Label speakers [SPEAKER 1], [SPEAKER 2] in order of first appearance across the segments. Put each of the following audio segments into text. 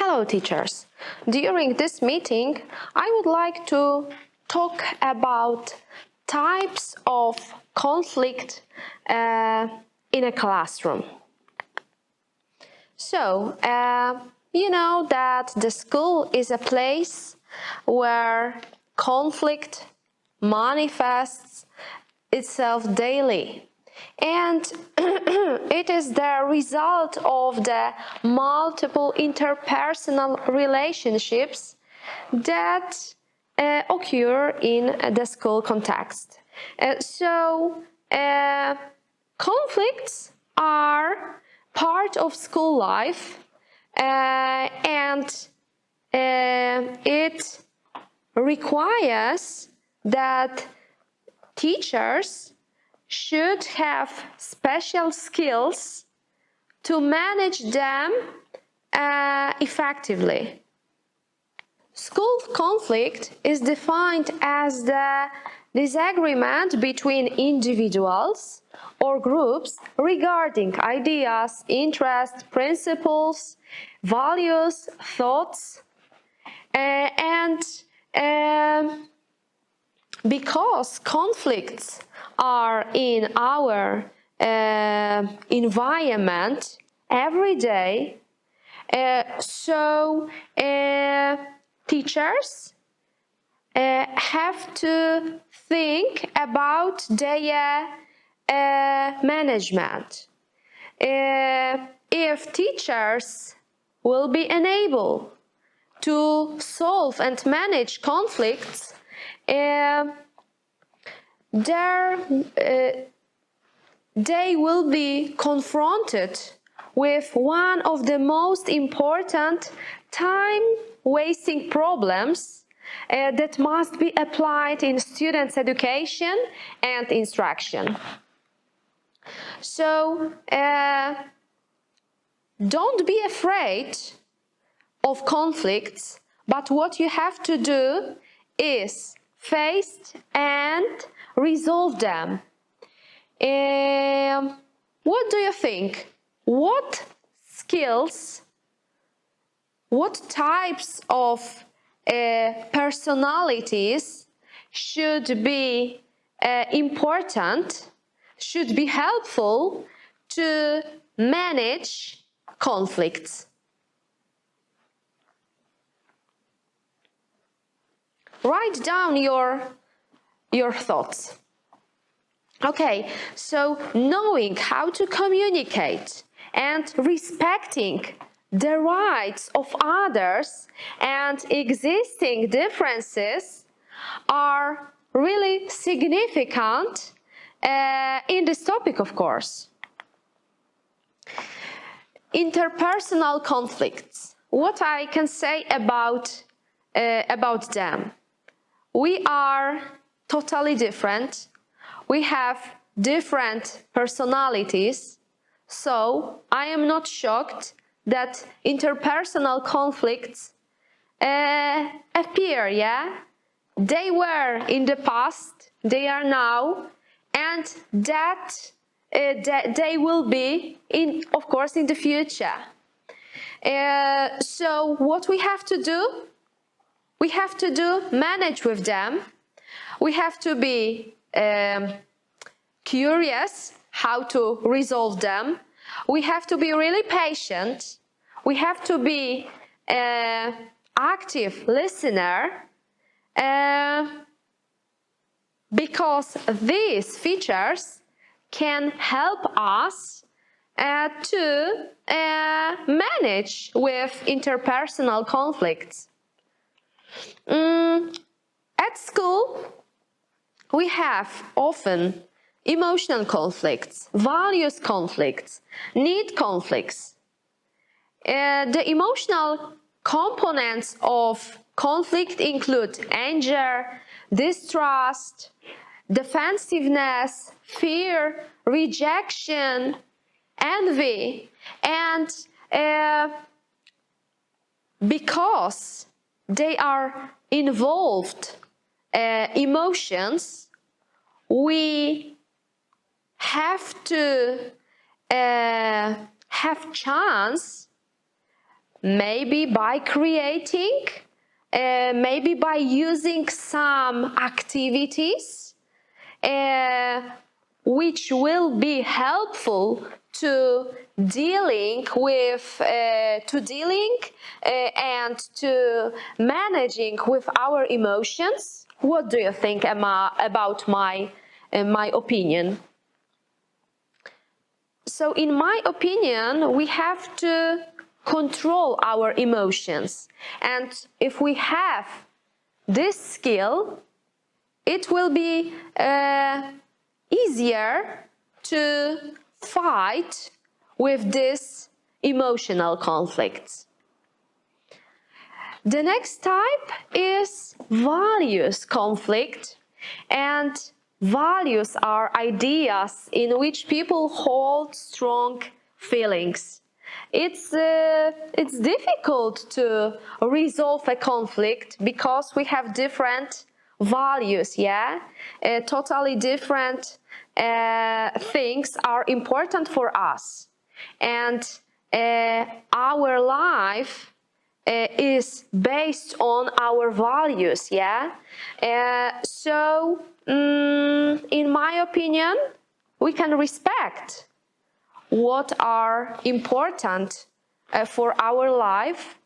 [SPEAKER 1] Hello teachers! During this meeting, I would like to talk about types of conflict in a classroom. So, you know that the school is a place where conflict manifests itself daily. And it is the result of the multiple interpersonal relationships that occur in the school context. Conflicts are part of school life, and it requires that teachers should have special skills to manage them effectively. School conflict is defined as the disagreement between individuals or groups regarding ideas, interests, principles, values, thoughts, because conflicts are in our environment every day, teachers have to think about their management. If teachers will be unable to solve and manage conflicts, they will be confronted with one of the most important time-wasting problems that must be applied in students' education and instruction. So, don't be afraid of conflicts, but what you have to do is face and resolve them. What do you think? What skills, what types of personalities should be important, should be helpful to manage conflicts? Write down your thoughts. Okay, so knowing how to communicate and respecting the rights of others and existing differences are really significant in this topic, of course. Interpersonal conflicts. What I can say about them? We are totally different. We have different personalities, so I am not shocked that interpersonal conflicts appear, yeah? They were in the past, they are now, and that they will be, of course, in the future. So what we have to do? We have to manage with them. We have to be curious how to resolve them. We have to be really patient. We have to be active listener, because these features can help us to manage with interpersonal conflicts. At school, we have often emotional conflicts, values conflicts, need conflicts. The emotional components of conflict include anger, distrust, defensiveness, fear, rejection, envy, and because they are involved emotions, we have to have chance maybe by creating, maybe by using some activities which will be helpful to dealing with and to managing with our emotions. What do you think, Emma, about my opinion? So in my opinion, we have to control our emotions, and if we have this skill, it will be easier to fight with this emotional conflicts. The next type is values conflict, and values are ideas in which people hold strong feelings. It's difficult to resolve a conflict because we have different values, yeah? Totally different things are important for us. And our life is based on our values, yeah? So, in my opinion, we can respect what are important for our life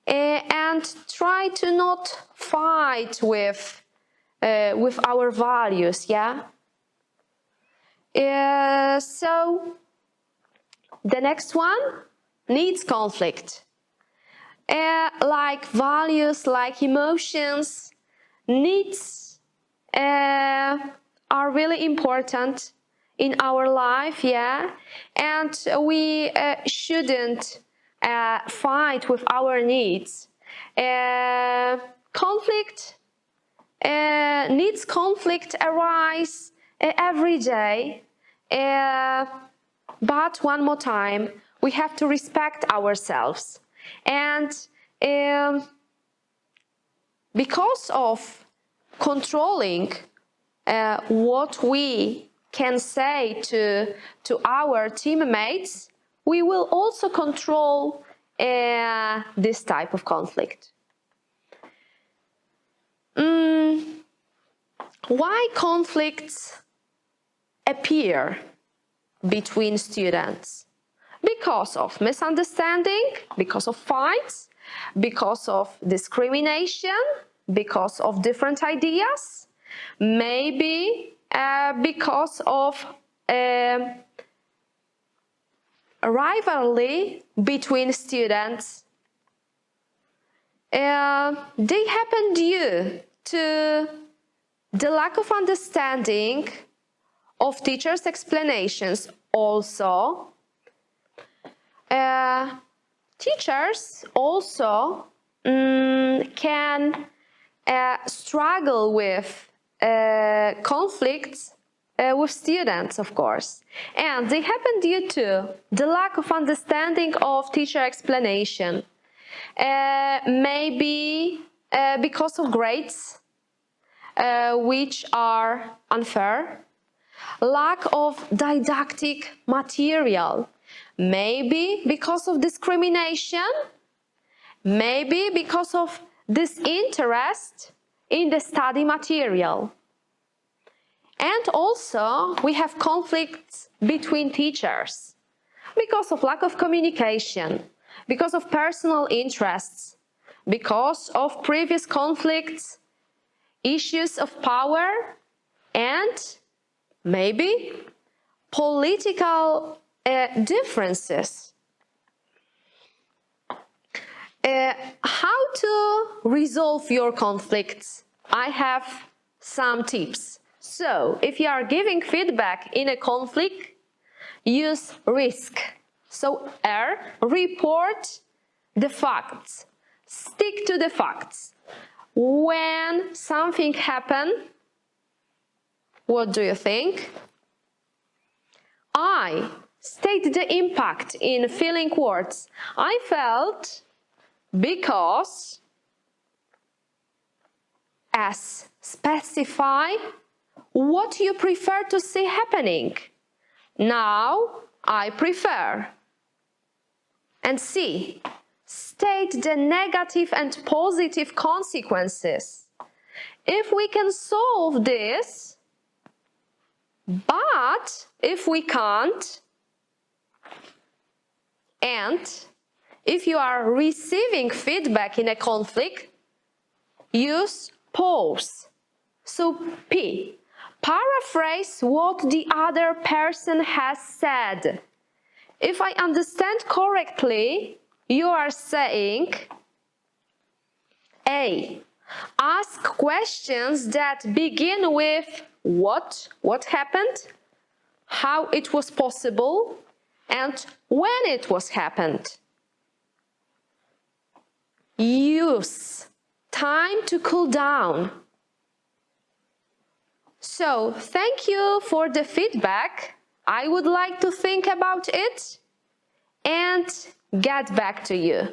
[SPEAKER 1] and try to not fight with our values, yeah? So, the next one, needs conflict. Like values, like emotions, needs are really important in our life, yeah, and we shouldn't fight with our needs. Needs conflict arise every day, but one more time, we have to respect ourselves. And because of controlling what we can say to our teammates, we will also control this type of conflict. Why conflicts appear between students? Because of misunderstanding, because of fights, because of discrimination, because of different ideas, maybe because of rivalry between students. They happen due to the lack of understanding of teachers' explanations also. Teachers also can struggle with conflicts with students, of course, and they happen due to the lack of understanding of teacher explanation, maybe because of grades which are unfair, lack of didactic material, maybe because of discrimination, maybe because of disinterest in the study material. And also we have conflicts between teachers because of lack of communication, because of personal interests, because of previous conflicts, issues of power, and maybe political differences. How to resolve your conflicts? I have some tips. So, if you are giving feedback in a conflict, use risk. So, report the facts. Stick to the facts. When something happens, what do you think? I state the impact in filling words. I felt because, as specify what you prefer to see happening. Now I prefer. And see. state the negative and positive consequences. If we can solve this, but if we can't, and if you are receiving feedback in a conflict, use pause. So P, paraphrase what the other person has said. If I understand correctly, you are saying A, ask questions that begin with what happened, how it was possible, and when it was happened. Use time to cool down. So, thank you for the feedback. I would like to think about it and get back to you.